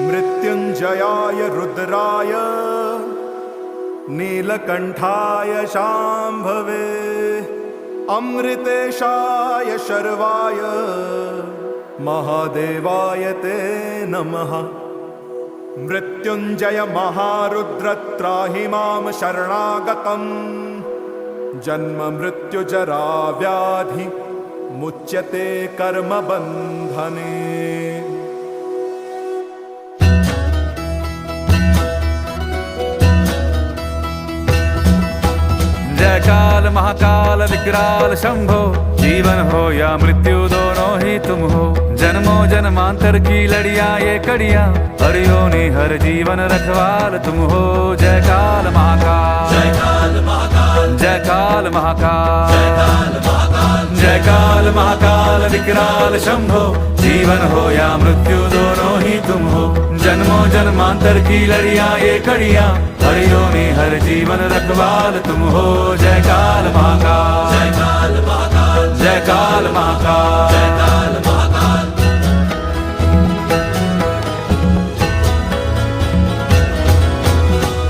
मृत्युंजयाय रुद्राय नीलकंठाय शांभवे अमृतेशाय शर्वाय महादेवाय ते नमः। मृत्युंजय महारुद्र त्राहि मां शरणागतम् जन्म मृत्यु जरा व्याधि मुच्यते कर्म बंधने। जय काल महाकाल विकराल शंभो, जीवन हो या मृत्यु दोनों ही तुम हो। जन्मों जन्मांतर की लड़ियां ये कड़ियां, हर योनि हर जीवन रखवाल तुम हो। जय काल महाकाल, जय काल महाकाल, जय काल महाकाल, जय काल महाकाल, जय काल महाकाल विकराल शंभो, जीवन हो या मृत्यु दोनों ही तुम हो। जन्मों जन्मांतर की लड़ियां ये कड़ियां, हर योनि हर जीवन रखवाल तुम हो। जय काल महाकाल, जय काल महाकाल, जय काल महाकाल, जय काल महाकाल।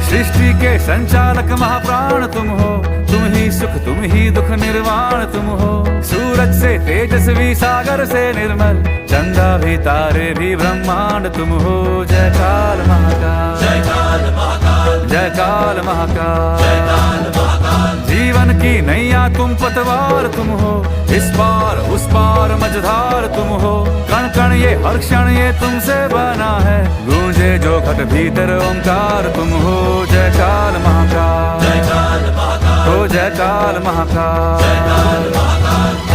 सृष्टि के संचालक महाप्राण तुम हो, तुम ही सुख तुम ही दुख निर्वाण तुम हो। सूरज से तेजस्वी सागर से निर्मल, चंदा भी तारे भी ब्रह्मांड तुम हो। जय काल महाकाल, जय काल महाकाल, जय काल महाकाल, जय काल महाकाल। जीवन की नैया तुम पतवार तुम हो, इस पार उस पार मझधार तुम हो। कण कण ये हर क्षण ये तुमसे बना है, गूंजे जो घट भीतर ओंकार तुम हो। जय काल महाकाल, जय काल महाकाल, हो जय काल महाकाल, जय काल महाकाल।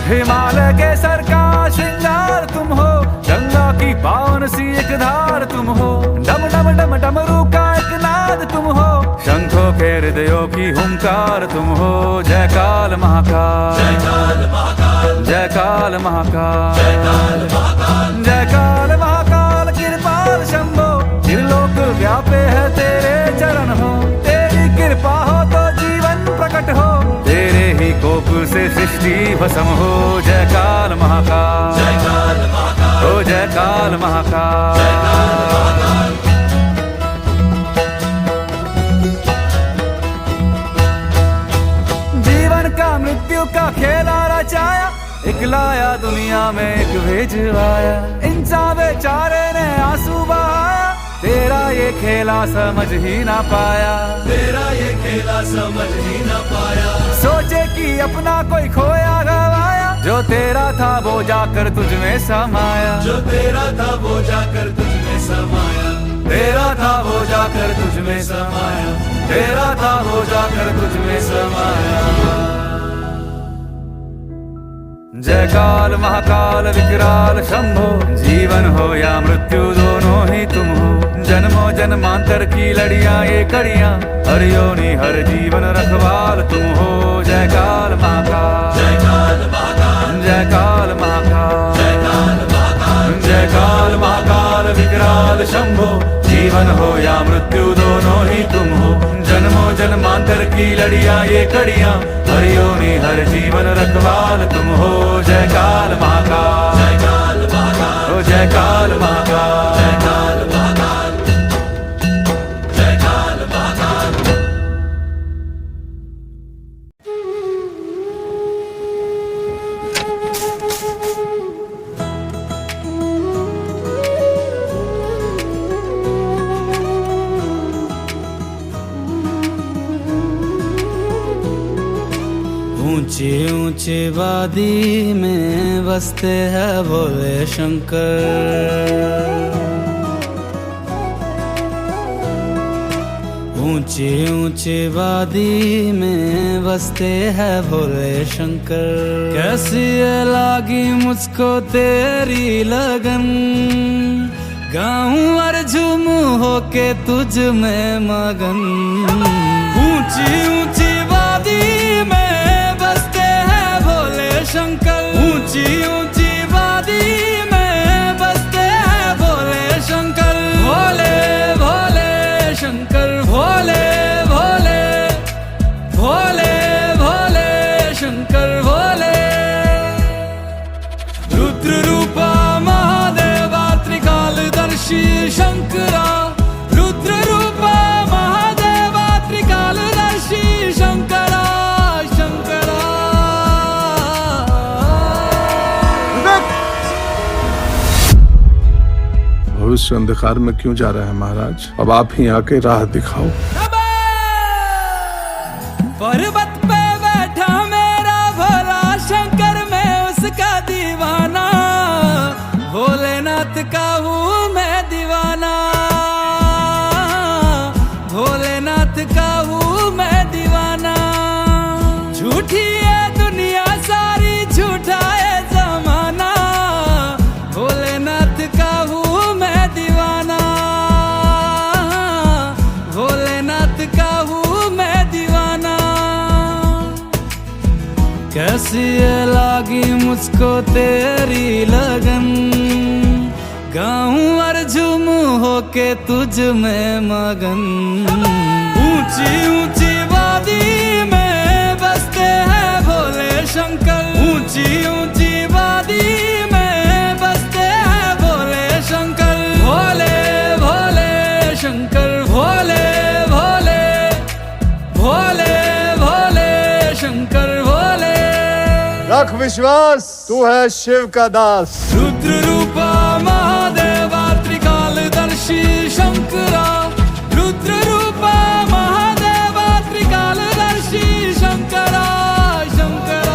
हिमालय के सर का श्रृंगार तुम हो, गंगा की पावन सी एक धार तुम हो। डम डम डम डमरू का एक नाद तुम हो, शंखों के हृदयों की हुंकार तुम हो। जय काल महाकाल, जय काल महाकाल, जय काल महाकाल, जय काल महाकाल, जय काल महाकाल कृपाल शंभो, त्रिलोक व्यापे है तेरे चरण हो। तेरी कृपा हो तो जीवन प्रकट हो, तेरे ही कोप से सृष्टि भस्म हो। जय काल महाकाल, जय काल महाकाल, हो जय काल महाकाल, जय काल महाकाल। जीवन का मृत्यु का खेला रचाया, एक लाया दुनिया में एक भेजवाया। इंसान बेचारे ने आंसू बहाया, तेरा ये खेला समझ ही ना पाया, तेरा ये खेला समझ ही ना पाया। सोचे कि अपना कोई खोया गवाया, जो तेरा था वो जाकर तुझ में समाया, जो तेरा था वो जाकर तुझ में समाया। तेरा था वो जाकर तुझ में समाया, तेरा था वो जाकर तुझ में समाया। जय काल महाकाल विकराल शंभो, जीवन हो या मृत्यु दोनों ही तुम हो। जन्मों जन्मांतर की लड़ियां ये कड़ियां, हर योनि हर जीवन रखवाल तुम हो। जय काल महाकाल, जय काल महाकाल, जय काल महाकाल, जय काल महाकाल, जय काल महाकाल विकराल शंभो, जीवन हो या मृत्यु दोनों ही तुम हो। जन्मों जन्मांतर की लड़ियां ये कड़ियां, हर योनि हर जीवन रखवाल तुम हो। जय काल महाकाल, जय काल महाकाल, हो जय काल महाकाल, जय काल महाकाल, जय काल महाकाल। ऊंची ऊंची वादी में बसते हैं भोले शंकर। ऊंची ऊंची वादी में बसते हैं भोले शंकर। कैसी लागी मुझको तेरी लगन, गाऊं और झूमूं होके तुझ में मगन। ऊंची ऊंची वादी में शंकर, ऊंची ऊंची वादी में बसते हैं भोले शंकर। भोले भोले शंकर, भोले भोले, भोले भोले शंकर भोले। भविष्य अंधकार में क्यों जा रहा है महाराज? अब आप ही आके राह दिखाओ। पर्वत पे बैठा मेरा भोला शंकर, मैं उसका दीवाना, भोलेनाथ का हूँ मैं दीवाना, भोलेनाथ का हूँ मैं दीवाना। झूठी है दुनिया सारी, झूठा है जमाना, भोलेनाथ का हूँ मैं दीवाना, भोलेनाथ का हूँ मैं दीवाना। कैसी है लागी मुझको तेरी लगन, गाऊं और झूमूं होके तुझ में मगन। ऊंची ऊंची वादी में बसते हैं भोले शंकर, ऊंची ऊंची वादी में बसते हैं भोले शंकर। भोले भोले शंकर, भोले भोले भोले भोले शंकर भोले। रख विश्वास, तू है शिव का दास। रुद्र रूपा महादेवा त्रिकालदर्शी शंकरा, रुद्र रूपा महादेवा त्रिकालदर्शी शंकरा शंकरा।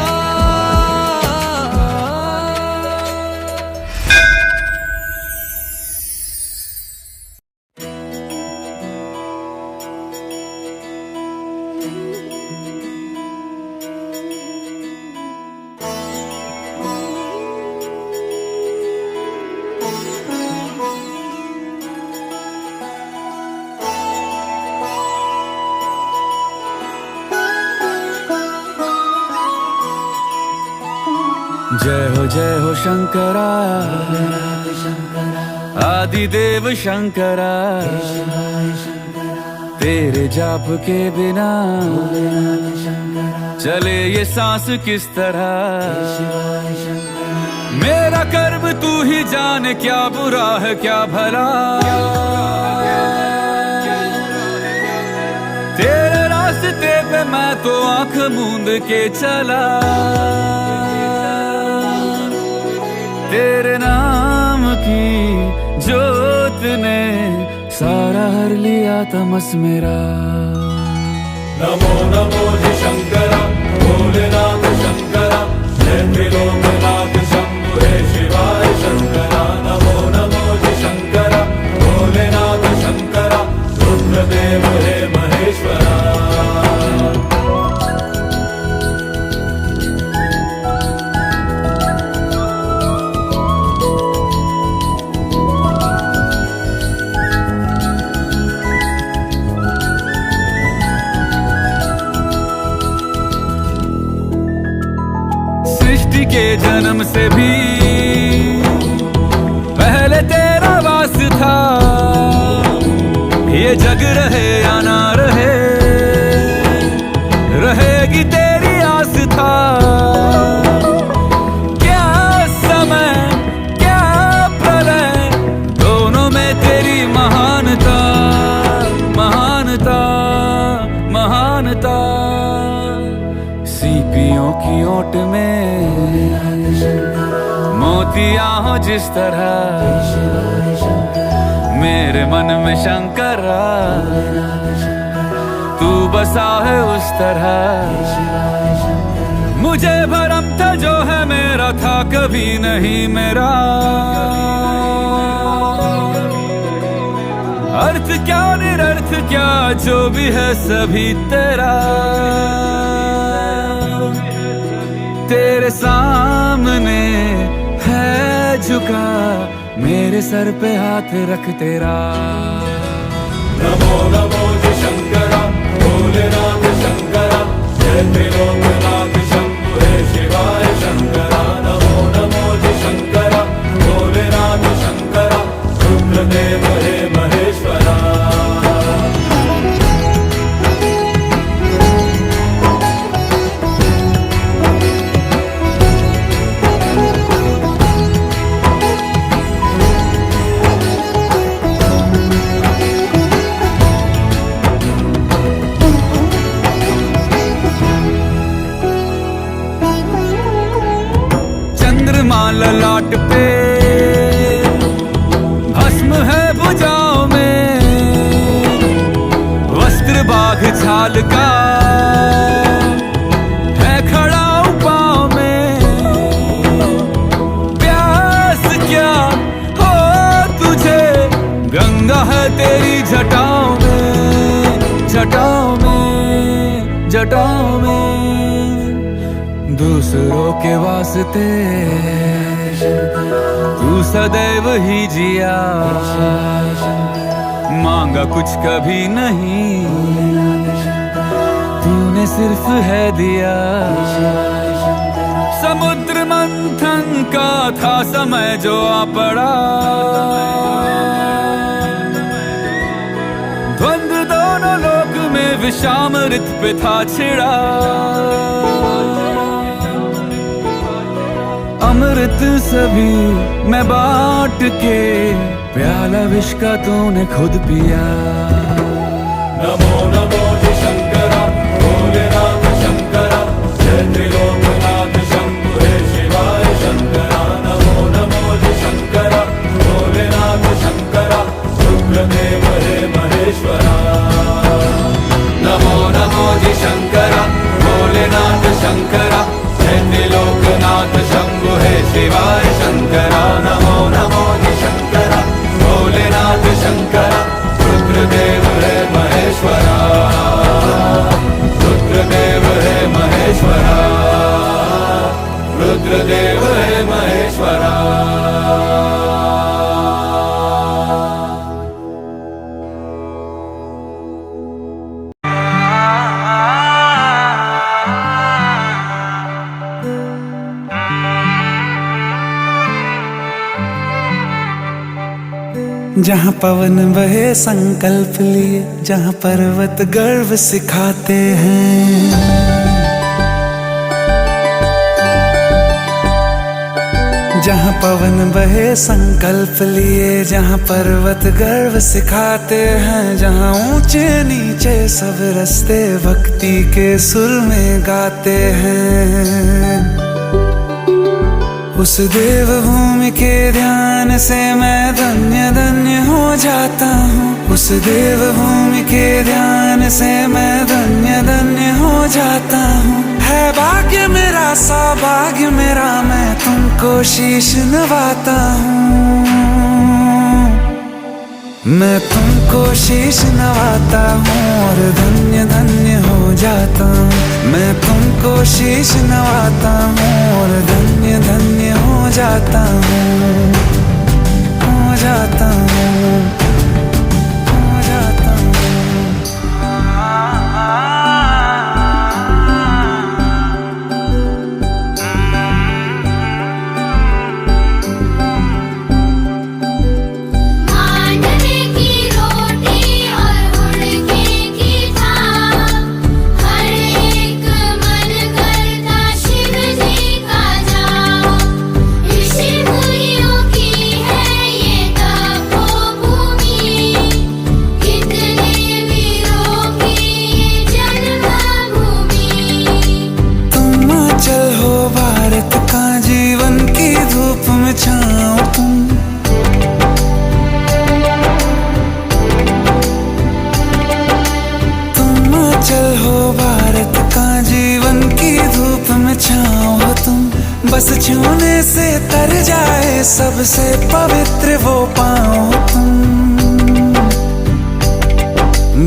जय हो शंकरा, आदिदेव शंकरा। तेरे जाप के बिना चले ये सांस किस तरह। मेरा कर्म तू ही जाने, क्या बुरा है क्या भला। तेरे रास्ते पे मैं तो आंख मूंद के चला, तेरे नाम की जोत ने सारा हर लिया तमस मेरा। नमो नमो जी शंकरा, भोलेनाथ शंकरा, जय त्रिलोकनाथ शंभु हे शिवाय शंकरा। नमो नमो जी शंकरा, भोलेनाथ शंकरा, रुद्रदेव हे महेश्वरा। के जन्म से भी पहले तेरा वास था। ये जग रहे या ना रहे, रहेगी तेरी आस था। क्या समय क्या प्रलय, दोनों में तेरी महानता महानता महानता। सीपियों की ओट में मोतिया हो जिस तरह, मेरे मन में शंकरा तू बसा है उस तरह। मुझे भरम था जो है मेरा था कभी नहीं मेरा। अर्थ क्या निरर्थ क्या जो भी है सभी तेरा। तेरे सामने है झुका, मेरे सर पे हाथ रख तेरा। नमो नमो जी शंकरा, भोलेनाथ शंकरा, जय त्रिलोकनाथ शंभु हे शिवाय शंकरा। नमो नमो जी शंकरा, भोलेनाथ शंकरा, रुद्रदेव हे महेश्वरा। ललाट पे भस्म है भुजाओं में वस्त्र बाघ छाल का है खड़ा पाँव में। प्यास क्या हो तुझे, गंगा है तेरी जटाओं में, जटाओं में, जटाओं में। दूसरों के वास्ते तू सदैव ही जिया, मांगा कुछ कभी नहीं, तूने सिर्फ है दिया। समुद्र मंथन का था समय जो आ पड़ा, द्वंद्व दोनों लोक में विषामृत पे था छिड़ा। अमृत सभी मैं बांट के, प्याला विष का तूने खुद पिया। नमो नमो जय शंकरा भोलेनाथ शंकरा, जय त्रिलोकनाथ शंभु हे शिवाय शंकरा। नमो नमो जय शंकरा भोलेनाथ शंकरा, रुद्रदेव हे महेश्वरा। नमो नमो जय शंकरा भोलेनाथ शंकरा, जय त्रिलोकनाथ शंभु हे शिवाय शंकरा। नमो नमो जय शंकरा भोलेनाथ शंकरा, रुद्रदेव हे महेश्वरा, रुद्रदेव हे महेश्वरा, रुद्रदेव हे महेश्वरा। जहाँ पवन बहे संकल्प लिए, जहाँ पर्वत गर्व सिखाते हैं, जहाँ पवन बहे संकल्प लिए, जहाँ पर्वत गर्व सिखाते हैं, जहाँ ऊंचे नीचे सब रास्ते भक्ति के सुर में गाते हैं। उस देवभूमि के ध्यान से मैं धन्य धन्य हो जाता हूँ, उस देवभूमि के ध्यान से मैं धन्य धन्य हो जाता हूँ। है भाग्य मेरा सौभाग्य मेरा, मैं तुमको शीश नवाता हूँ, मैं तुमको शीश नवाता हूँ और धन्य धन्य हो जाता हूँ। मैं तुमको शीश नवाता हूँ और धन्य धन्य हो जाता हूँ, हो जाता हूँ, हो जाता हूँ। बस छूने से तर जाए सबसे पवित्र वो पाँव तुम,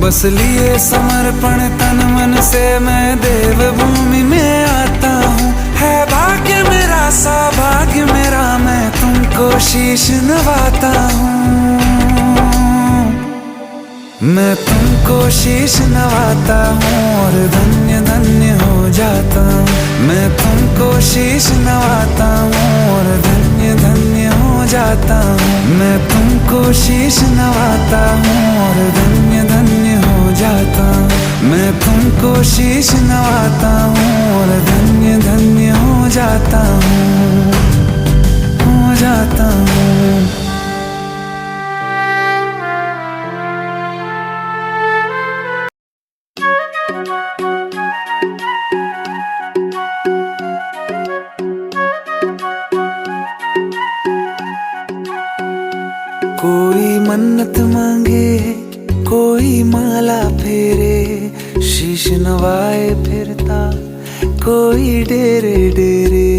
बस लिए समर्पण तन मन से मैं देवभूमि में आता हूँ। है भाग्य मेरा सौभाग्य मेरा, मैं तुमको शीश नवाता हूँ, मैं तुमको शीश नवाता हूँ और धन्य धन्य हो जाता हूँ। मैं तुमको शीश नवाता हूँ और धन्य धन्य हो जाता हूँ। मैं तुमको शीश नवाता हूँ और धन्य धन्य हो जाता हूँ। मैं तुमको शीश नवाता हूँ और धन्य धन्य हो जाता हूँ, हो जाता हूँ। मन्नत मांगे, कोई माला फेरे, शीश नवाए फिरता कोई डेरे डेरे।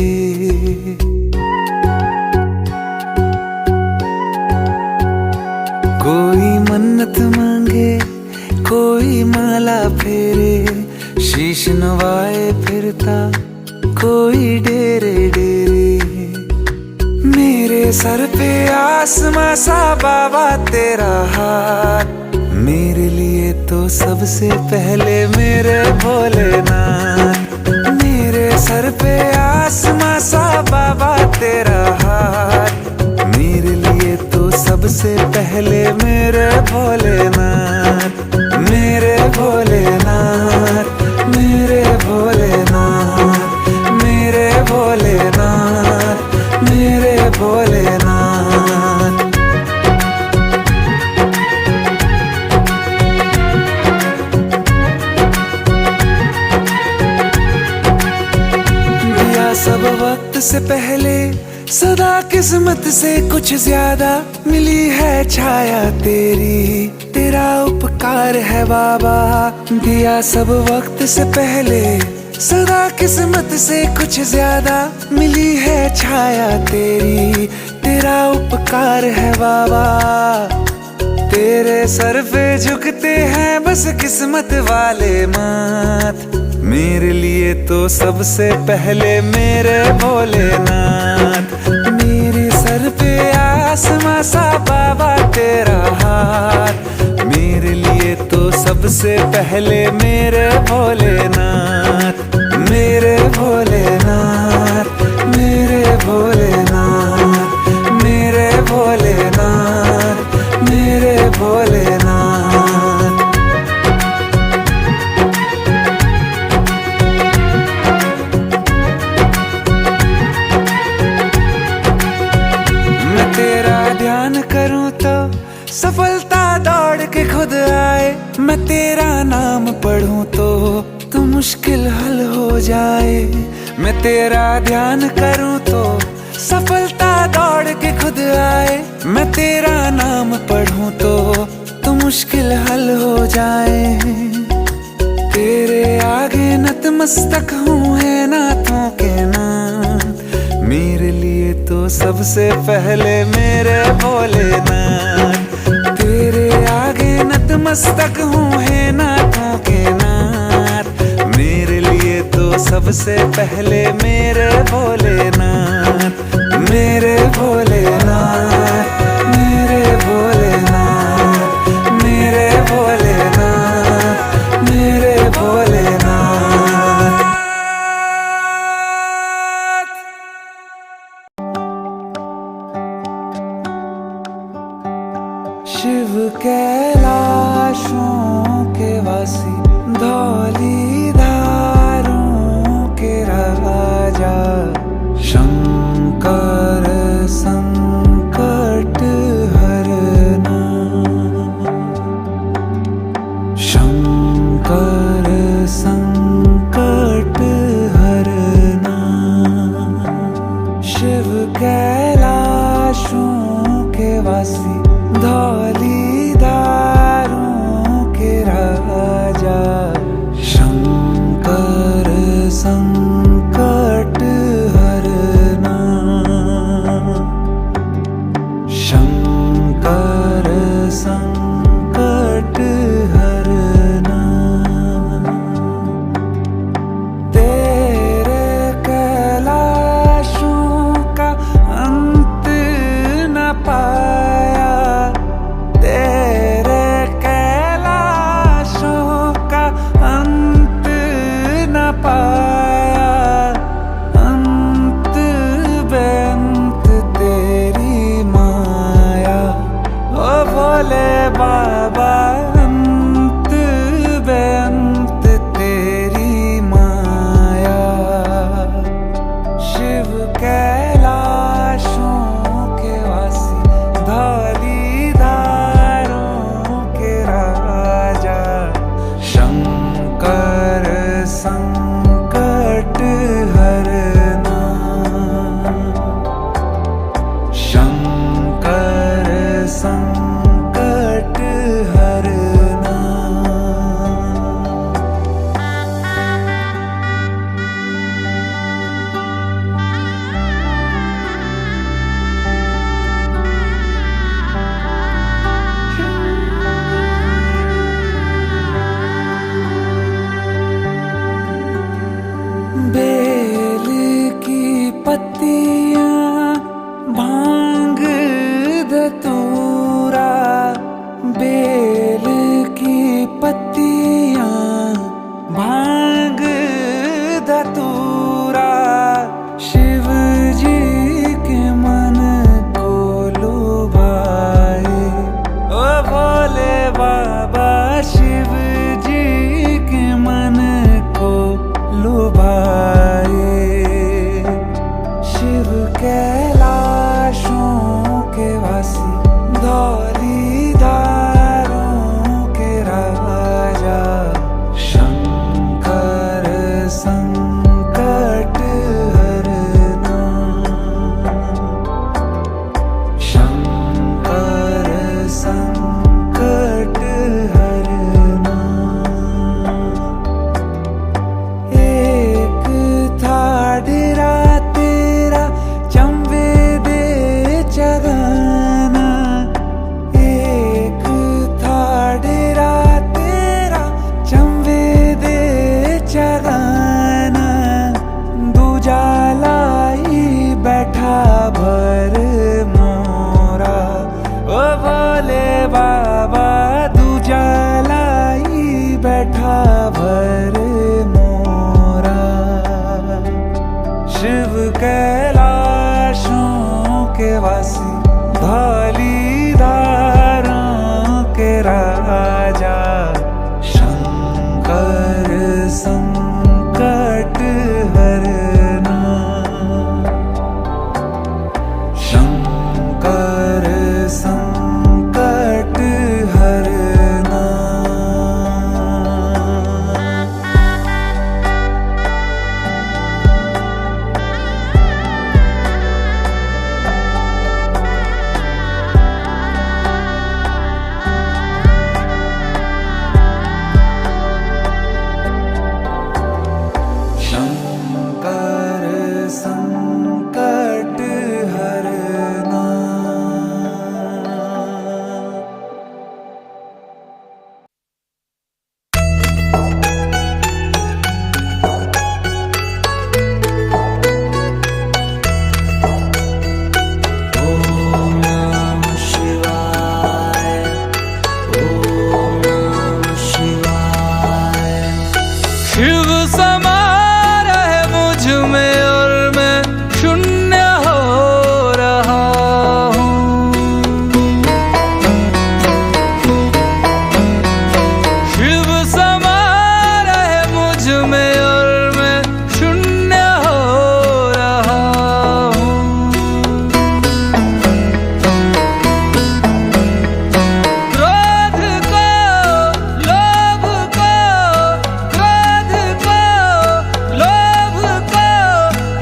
कोई मन्नत मांगे, कोई माला फेरे, शीश नवाए फिरता कोई डेरे डेरे। मेरे सर पे आसमां सा बाबा तेरा हाथ, मेरे लिए तो सबसे पहले मेरे भोलेनाथ। मेरे सर पे आसमां सा बाबा तेरा हाथ, मेरे लिए तो सबसे पहले मेरे भोलेनाथ। मेरे भोलेनाथ, मेरे भोलेनाथ, मेरे भोलेनाथ, मेरे भोलेनाथ। दिया सब वक्त से पहले, सदा किस्मत से कुछ ज्यादा, मिली है छाया तेरी, तेरा उपकार है बाबा। दिया सब वक्त से पहले, सदा किस्मत से कुछ ज्यादा, मिली है छाया तेरी, तेरा उपकार है बाबा। तेरे सर पे झुकते हैं बस किस्मत वाले माथ, मेरे लिए तो सबसे पहले मेरे भोलेनाथ। मेरे सर पे आसमां सा बाबा तेरा हाथ, मेरे लिए तो सबसे पहले मेरे भोलेनाथ। मेरे भोलेनाथ, मेरे भोलेनाथ, मेरे भोलेनाथ, मेरे भोलेनाथ। मैं तेरा ध्यान करूं तो सफलता दौड़ के खुद आए, मैं तेरा नाम पढ़ूं तो मुश्किल हल हो जाए। मैं तेरा ध्यान करूं तो सफलता दौड़ के खुद आए, मैं तेरा नाम पढ़ूं तो मुश्किल हल हो जाए। तेरे आगे नतमस्तक हूँ है नाथों के नाथ, मेरे लिए तो सबसे पहले मेरे भोलेनाथ। तेरे आगे नतमस्तक हूँ है नाथों के नाथ, मेरे लिए तो सबसे पहले मेरे भोलेनाथ। मेरे भोलेनाथ, मेरे भोलेनाथ, मेरे भोलेनाथ, मेरे भोलेनाथ। शिव कैलाशों के वासी, धौलीधारों के राजा, शंकर संग पत्तियां भांग धतूरा, बेल की पत्तियां भांग धतूरा, शिव जी के मन को लुभाए। ओ भोले बाबा शिव जी के मन को लुभाए। शिव कैलाशों के वासी, धौलीधारों के राजा, शंकर संकट हरना, शंकर संकट हरना। एक था डेरा तेरा चंबे दे जगाना, एक था डेरा तेरा चंबे दे जगाना, दूजा लाई बैठा भर मोरा। ओ भोले बाबा दूजा लाई बैठा भर मोरा। शिव कैलाशों के वासी, धौलीधारों के राजा, शंकर संकट हरना, शंकर संकट हरना। शंकर संकट हरना। ओम नमः शिवाय, ओम नमः शिवाय। शिव समा रहे मुझ में और मैं शून्य हो रहा हूँ। शिव समा रहे मुझ में और मैं शून्य हो रहा हूँ। क्रोध को, लोभ को, क्रोध को, लोभ को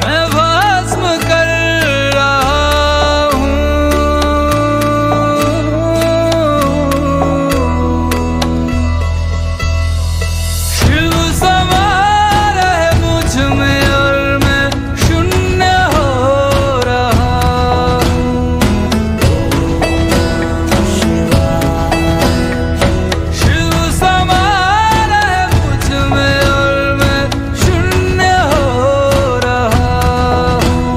मैं भस्म कर रहा हूँ। शिव समा रहे मुझ में और मैं शून्य हो रहा हूँ। शिव समा रहे मुझ में और मैं शून्य हो रहा हूँ।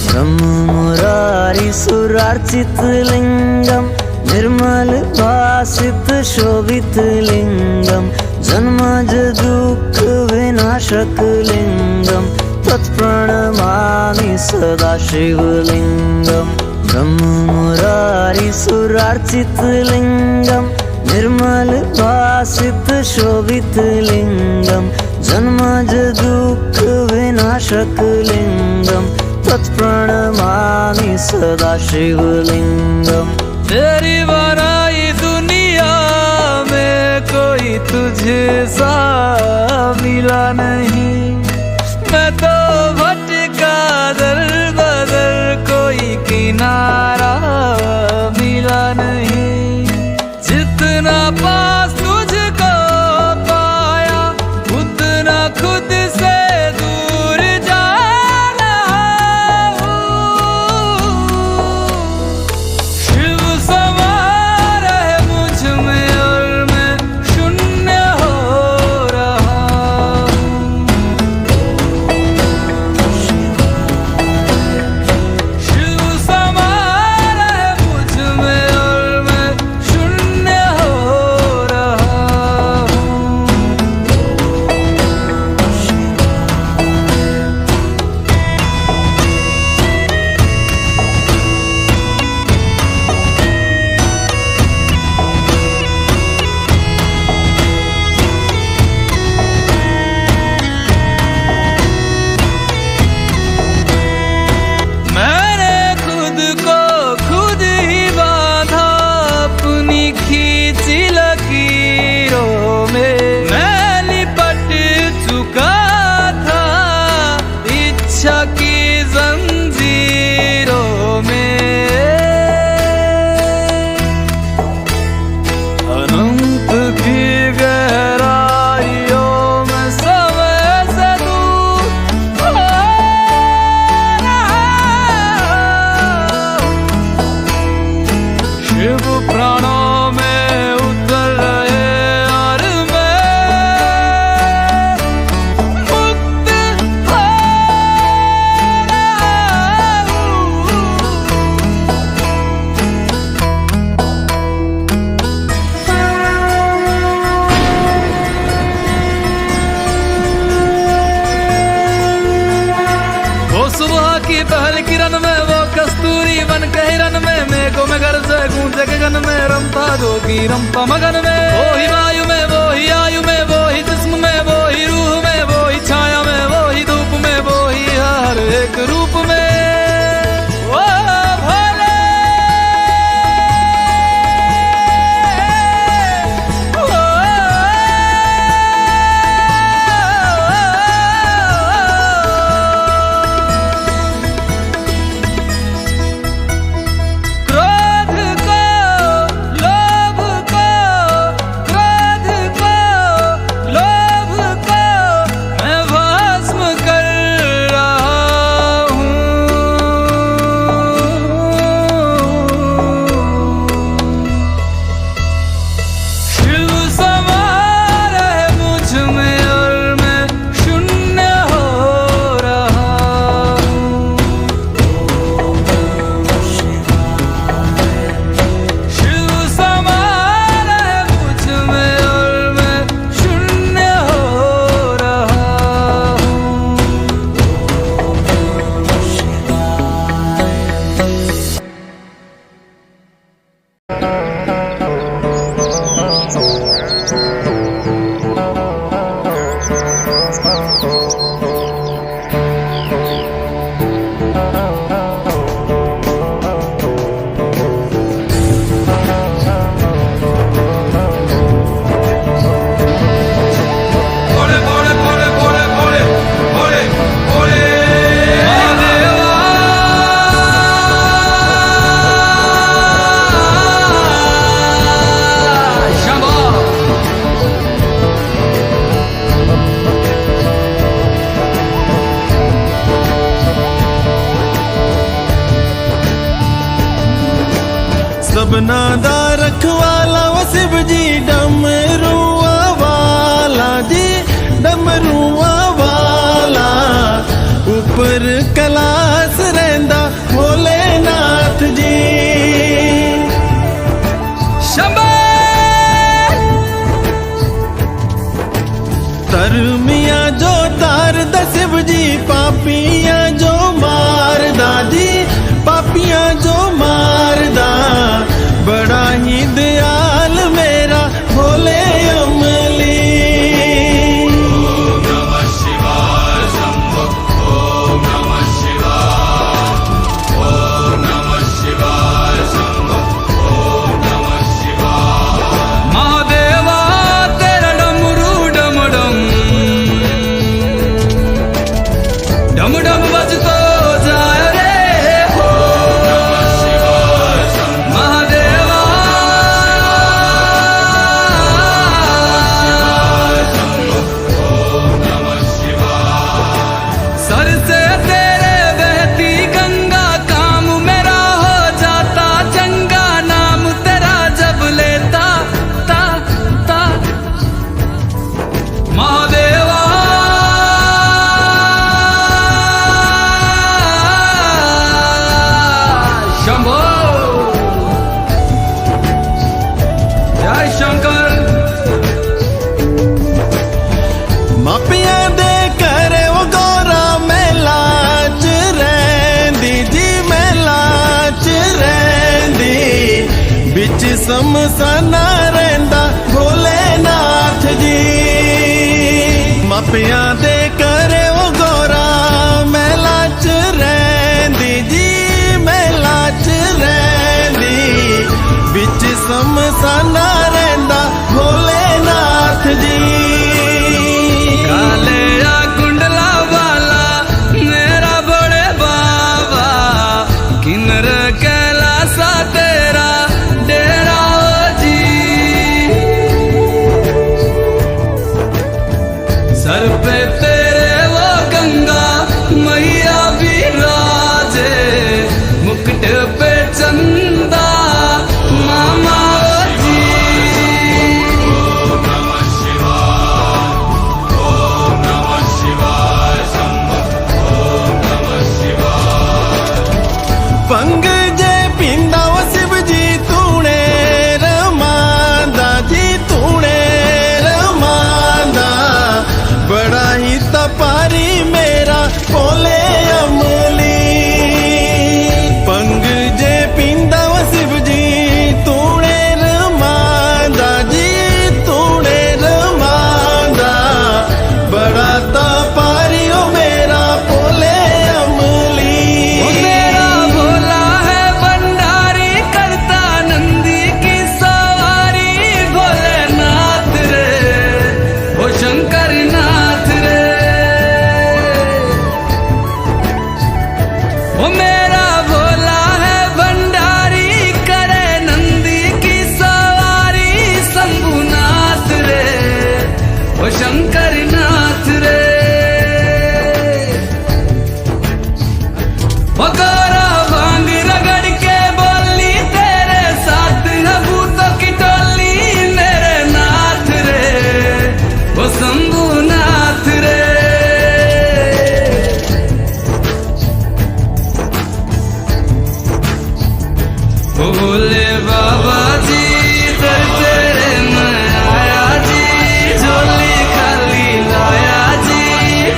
ब्रह्म मुरारी सुरार्चित लिंगम, निर्मल भासित शोभित लिंगम, जन्मज दुःख विनाशक लिंगम, तत्प्रणमामि सदा शिवलिंगम। ब्रह्म मुरारी सुरार्चित लिंगम, निर्मल भासित शोभित लिंगम, जन्मज दुःख विनाशक लिंगम, तत्प्रणमामि सदा शिवलिंगम। तेरी बनाई दुनिया में कोई तुझे सा मिला नहीं। मैं तो भटका दर बदर, कोई किनारा मिला नहीं। जितना पास तुझको पाया उतना खुद से दूर जा रहा हूँ। शिव समा रहे मुझ में और मैं शून्य हो पहल किरण में वो कस्तूरी बन के हिरन में मेघों में घर से गूंजे गगन में रमता जोगी रमता मगन में। वो ही वायु में वो ही आयु में वो ही जिस्म में वो ही रूह में वो ही छाया में वो ही धूप में वो ही हर एक रूप में। ओ भोले सबना दा रखवाला वो शिव जी डमरुआ वाला जी डमरुआ वाला ऊपर कैलाश रहिंदा भोलेनाथ जी। शंभो तरमिया जो तार दा शिव जी पापियां जो मारदा जी पापियां जो मारदा बड़ा ही दयाल मेरा भोले अमली। ओम नमः शिवाय शंभो ओम नमः शिवाय ओम नमः शिवाय शंभो ओम नमः शिवाय। महादेवा तेरा डमरू डम डम डम डम बजतो जाए रे। समसाना रहिंदा भोलेनाथ जी मापियां दे करे वो गौरा मेला च रहिंदी जी मेला च रहिंदी बिच समसाना रहिंदा भोलेनाथ जी। काले कुंडला वाला मेरा बड़े बाबा किन्नर कैलासा तेरा डेरा जी। सर पे तेरे वो गंगा मैया विराजे मुकुट पे चंदा मामा जी। ओम नमः शिवाय ओम नमः शिवाय शंभो ओम नमः शिवाय। पंग जे पिंदा वो शिव जी तूने रमांदा जी तूने रमांदा बड़ा ही तपारी मेरा भोले अमली। शंकर नाथ रे। वो मेरा भोला है भंडारी, करे नंदी की सवारी, शंभुनाथ रे वो शंकर नाथ रे। वो गोरा भांग रगड़ के बोली, तेरे साथ है भूतों की टोली, मेरे नाथ रे वो शंभुनाथ रे। वो बोले बाबा जी दर तेरे मैं आया जी, झोली खाली लाया जी,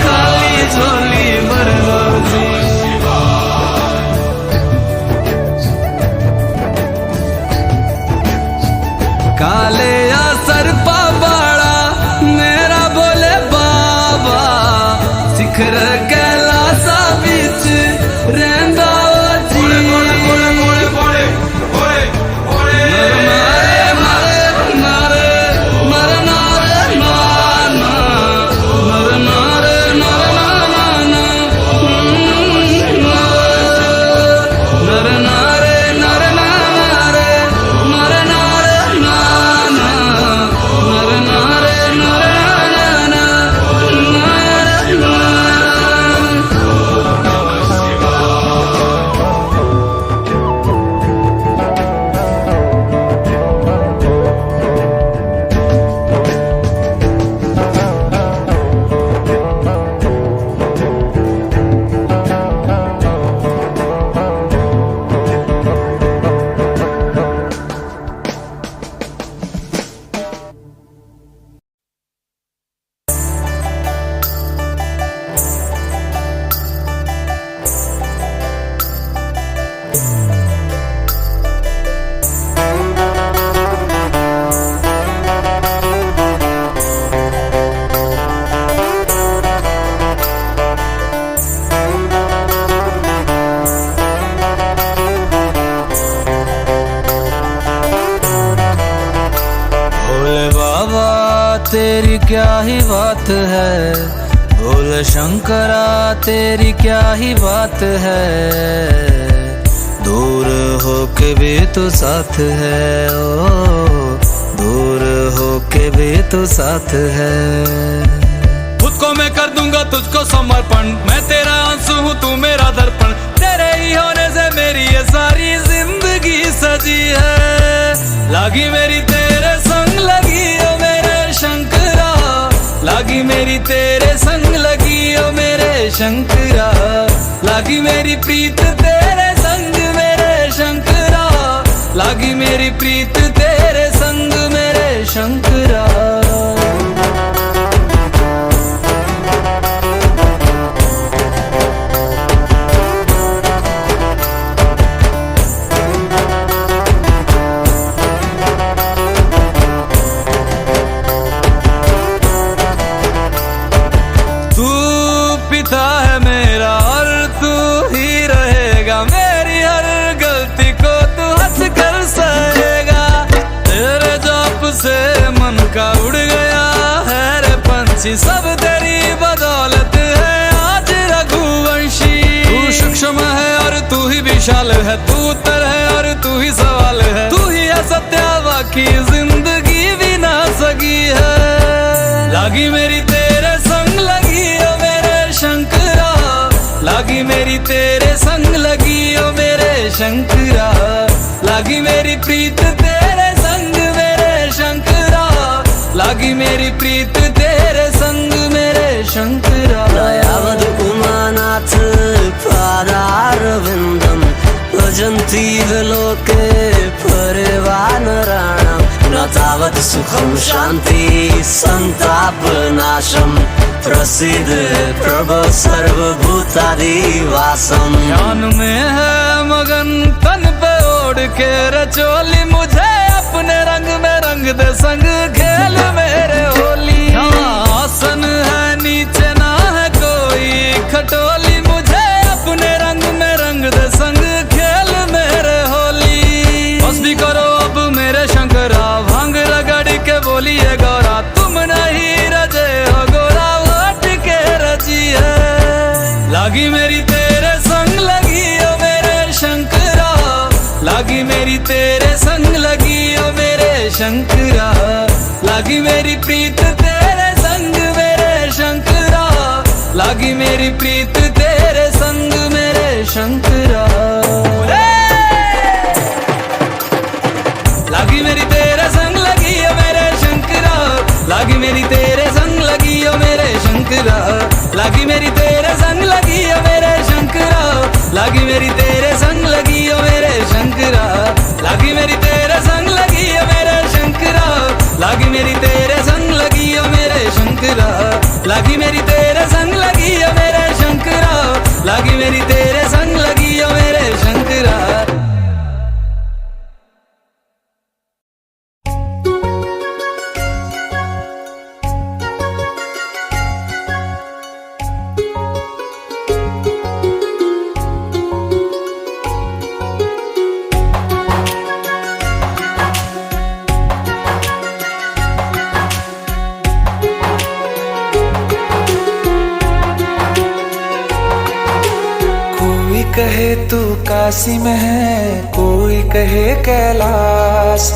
खाली झोली भर लो जी। काले या सरपा बाड़ा मेरा बोले बाबा, शिखर कैलासा बिच रेंदा जी। तेरी क्या ही बात है, भोले शंकरा तेरी क्या ही बात है, दूर होके भी तू साथ है, ओ दूर होके भी तू साथ है। खुद को मैं कर दूंगा तुझको समर्पण, मैं तेरा आंसू हूँ तू मेरा दर्पण, तेरे ही होने से मेरी ये सारी जिंदगी सजी है। लागी मेरी तेरे संग लगी ओ मेरे शंकरा, लागी मेरी तेरे संग लगी ओ मेरे शंकरा, लागी मेरी प्रीत तेरे संग मेरे शंकरा, लागी मेरी प्रीत तेरे संग मेरे शंकरा। का उड़ गया है रे पंछी, सब तेरी बदौलत है आज रघुवंशी। तू सूक्ष्म है और तू ही विशाल है, तू उत्तर है और तू ही सवाल है, तू ही है सत्या बाकी जिंदगी भी ना सकी है। लागी मेरी तेरे संग लगी ओ मेरे शंकरा, लागी मेरी तेरे संग लगी ओ मेरे शंकरा, लागी मेरी प्रीत तेरे संग मेरे शंकरा, लागी मेरी प्रीत तेरे संग मेरे शंकरा। दयावद उमानाथ पादारविन्दं भजन्ति लोके परिवानराणां, न तावत् सुखं शान्ति संतापनाशं, प्रसीद प्रभो सर्वभूतादिवासं। ध्यान में है मगन तन पे ओढ़ के रचोली, मुझे अपने रंग में रंग दे संग खेल मेरे होली। आसन है नीचे ना है कोई खटोली, मुझे अपने रंग में रंग दे संग खेल मेरे होली। बस भी करो अब मेरे शंकरा, भांग रगड़ के बोलिए गौरा, तुम नहीं रजे हो लागी मेरी तेरे संग लगी ओ मेरे शंकरा, लागी मेरी तेरे संग लगी ओ मेरे शंकरा, लागी मेरी प्रीत तेरे संग मेरे शंकरा, लागी मेरी प्रीत तेरे संग मेरे शंकरा। लागी मेरी तेरे संग लगी ओ मेरे शंकरा, लागी मेरी तेरे संग लगी ओ मेरे शंकरा, लागी मेरी तेरे संग लगी ओ मेरे शंकरा, लागी मेरी तेरे संग लगी ओ मेरे शंकरा, लागी मेरी तेरे संग लगी ओ मेरे शंकरा, लागी मेरी तेरे संग लगी ओ मेरे शंकरा, लागी मेरी तेरे संग लगी ओ मेरे शंकरा, लागी मेरी तेरे संग लगी ओ मेरे शंकरा। कहे तू काशी में है, कोई कहे कैलाश,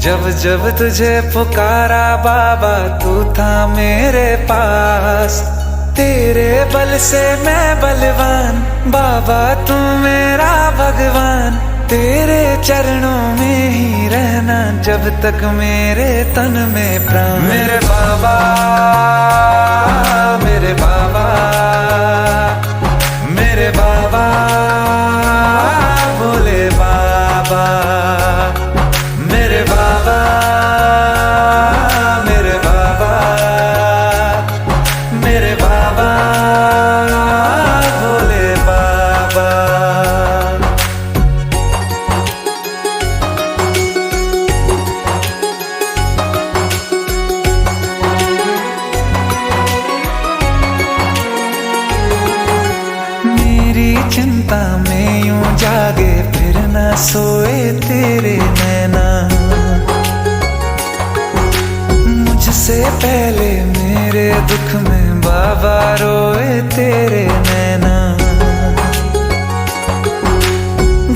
जब जब तुझे पुकारा बाबा तू था मेरे पास। तेरे बल से मैं बलवान, बाबा तू मेरा भगवान, तेरे चरणों में ही रहना जब तक मेरे तन में प्राण। मेरे बाबा, मेरे बाबा, मेरे बाबा, भोले बाबा, मेरे बाबा, मेरे बाबा, मेरे बाबा, भोले बाबा। चिंता में यूं जागे फिर न सोए तेरे नैना, मुझसे पहले मेरे दुख में बाबा रोए तेरे नैना।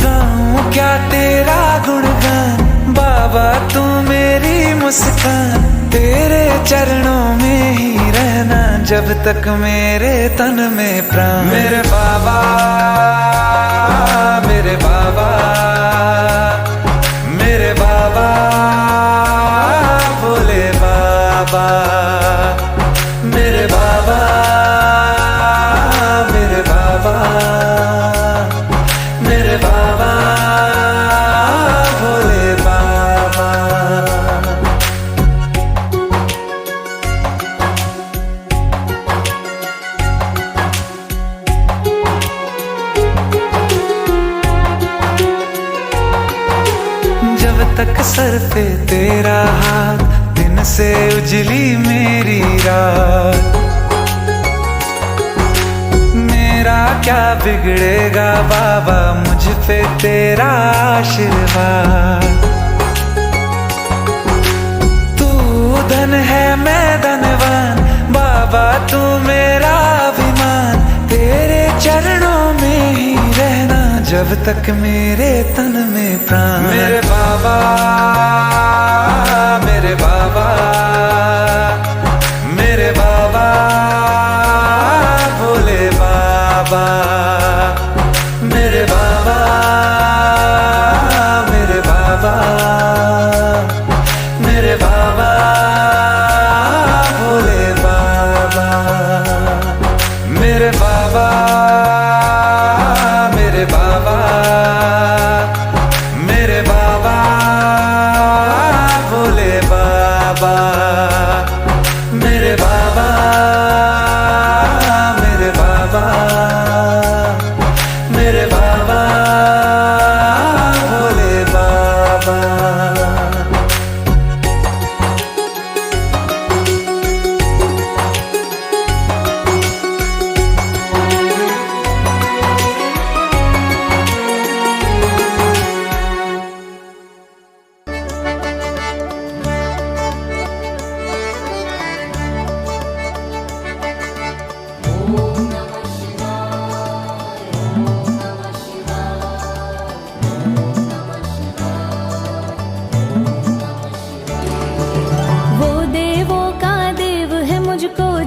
गाऊं क्या तेरा गुणगान बाबा तू मेरी मुस्कान, तेरे चरणों में ही रहना जब तक मेरे तन में प्राण। मेरे बाबा, मेरे बाबा, मेरे बाबा, भोले बाबा, मेरे बाबा, मेरे बाबा, मेरे बाबा, भोले बाबा। तक सर पे तेरा हाथ, दिन से उजली मेरी रात। मेरा क्या बिगड़ेगा बाबा मुझ पे तेरा आशीर्वाद। तू धन है मैं धनवान, बाबा तू मेरा अभिमान, तेरे चरणों में ही रहना जब तक मेरे तन में प्राण। मेरे बाबा, मेरे बाबा, मेरे बाबा, भोले बाबा, मेरे बाबा, मेरे बाबा, मेरे बाबा, भोले बाबा, मेरे बाबा, मेरे बाबा, मेरे बाबा, भोले बाबा, मेरे बाबा, मेरे बाबा, मेरे बाबा, भोले बाबा।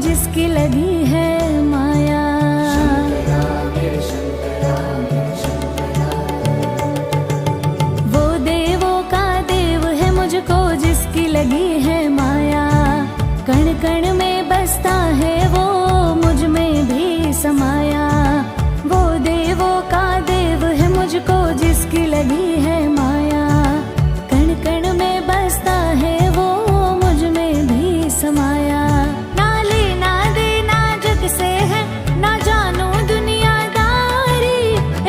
जिसकी लगी है माया। वो देवों का देव है मुझको जिसकी लगी है माया। कण कण में बसता है वो मुझ में भी समाया। वो देवों का देव है मुझको जिसकी लगी है माया। कण कण में बसता है वो मुझ में भी समाया। ना लेना देना जग से है ना जानू दुनियादारी।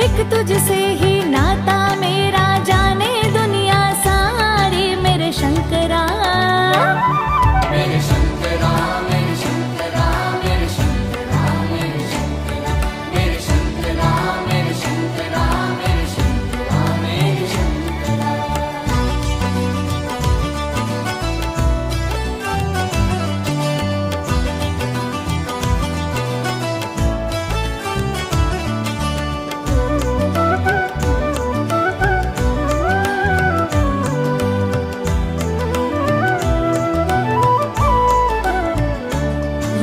एक तुझसे ही नाता मेरा जाने दुनिया सारी। मेरे शंकरा मेरे शंकरा मेरे शंकरा मेरे शंकरा मेरे शंकरा मेरे शंकरा मेरे शंकरा मेरे शंकरा मेरे शंकरा।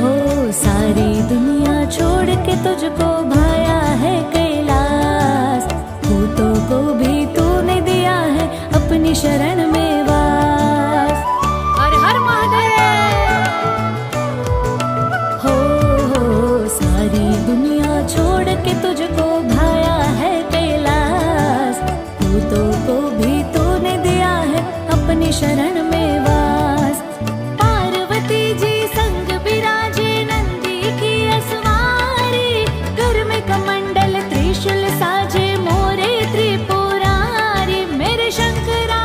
हो सारी दुनिया छोड़ के तुझको भाया है कैलाश। भूतों को भी तूने दिया है अपनी शरण में वास। हर हर महादेव। हो सारी दुनिया छोड़ के तुझको भाया है कैलाश। भूतों को भी तूने दिया है अपनी शरण में वास। पार्वती जी संग विराजे नंदी की असवारी। घर में कमंडल त्रिशूल साजे मोरे त्रिपुरारी। मेरे शंकरा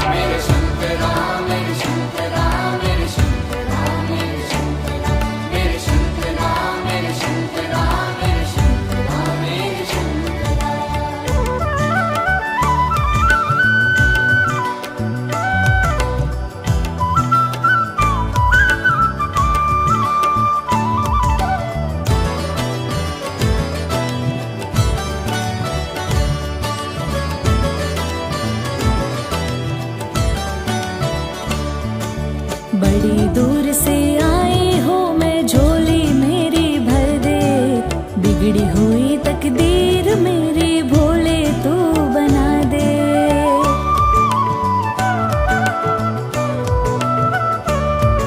मेरे शंकरा मेरे शंकरा मेरे शंकरा मेरे शंकरा मेरे शंकरा मेरे शंकरा मेरे शंकरा मेरे शंकरा। बड़ी दूर से आई हूँ मैं झोली मेरी भर दे। बिगड़ी हुई तकदीर मेरी भोले तू बना दे।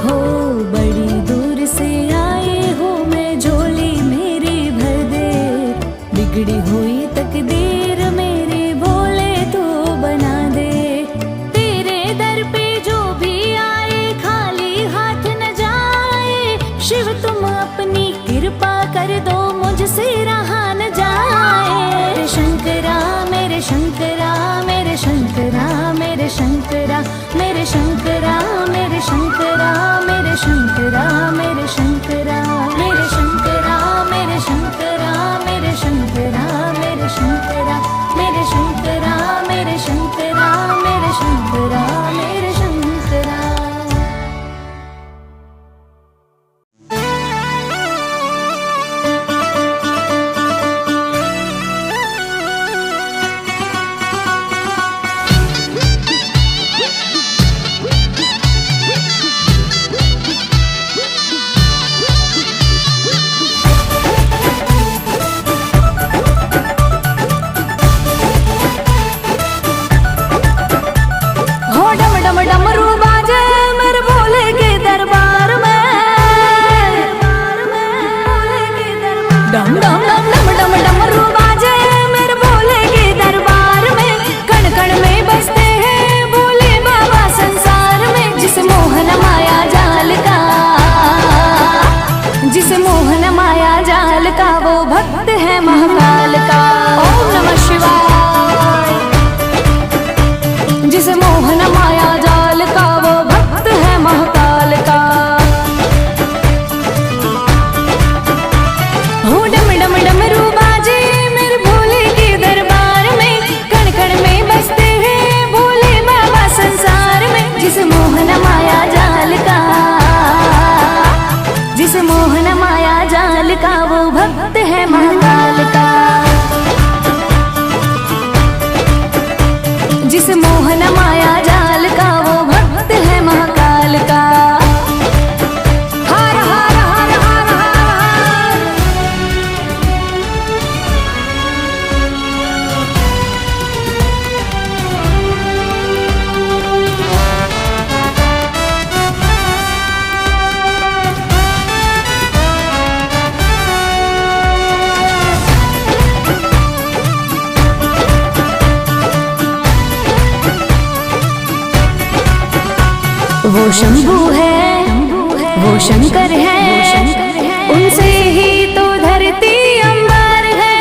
हो बड़ी दूर से आई हूँ मैं झोली मेरी भर दे। बिगड़ी हुई तकदीर मेरी भोले तू बना दे। तेरे दर पे जो भी आए खाली हाथ न जाए। शिव तुम अपनी कृपा कर दो मुझसे रहा न जाए। मेरे शंकरा मेरे शंकरा मेरे शंकरा मेरे शंकरा मेरे शंकरा मेरे शंकरा मेरे शंकरा मेरे शंकरा मेरे शंकरा मेरे शंकरा मेरे शंकरा मेरे शंकरा मेरे शंकरा मेरे शंकरा मेरे शंकरा मेरे शंकरा। शंभू है, वो शंकर है, उनसे ही तो धरती अंबर है।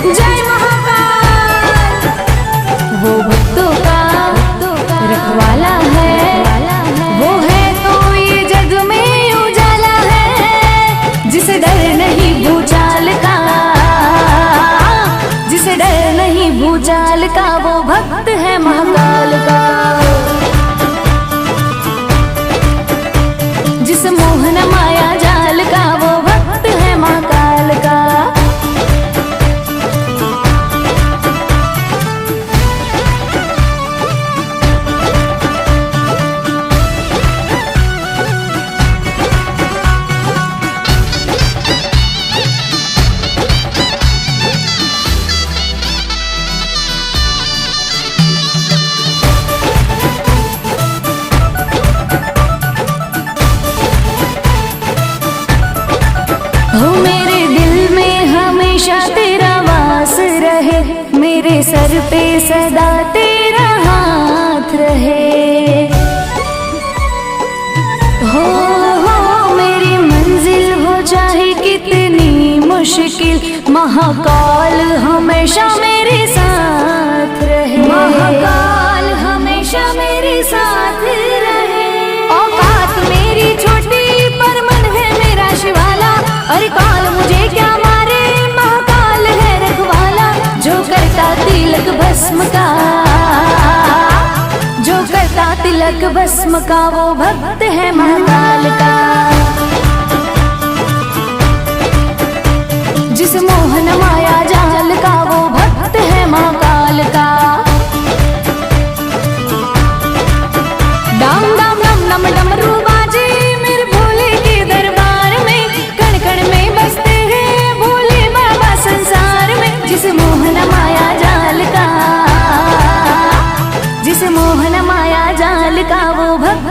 जय महाकाल, वो भक्तों का रखवाला है, वो है तो ये जग में उजाला है। जिसे डर नहीं भूचाल का, जिसे डर नहीं भूचाल का, वो भक्त है महाकाल का। जिस मोहन माया जाल का, वो भक्त है महाकाल का। हो मेरे दिल में हमेशा तेरा वास रहे, मेरे सर पे सदा तेरा हाथ रहे। हो मेरी मंजिल हो चाहे कितनी मुश्किल, महाकाल हमेशा मेरे साथ रहे। महाकाल हमेशा मेरे साथ रहे। औकात मेरी छोटी पर मन है मेरा शिवाला, अरे काल मुझे क्या मारे, महाकाल है रखवाला। जो करता तिलक भस्म का, जो करता तिलक भस्म का, वो भक्त है महाकाल का। जिस मोहन माया जाल का, वो भक्त है महाकाल का। डम डम डम डम डमरू बाजे मेरे भोले के दरबार में, कण कण में बसते हैं भोले बाबा संसार में। जिस मोहन माया जाल का, जिस मोहन माया जाल का, वो भक्त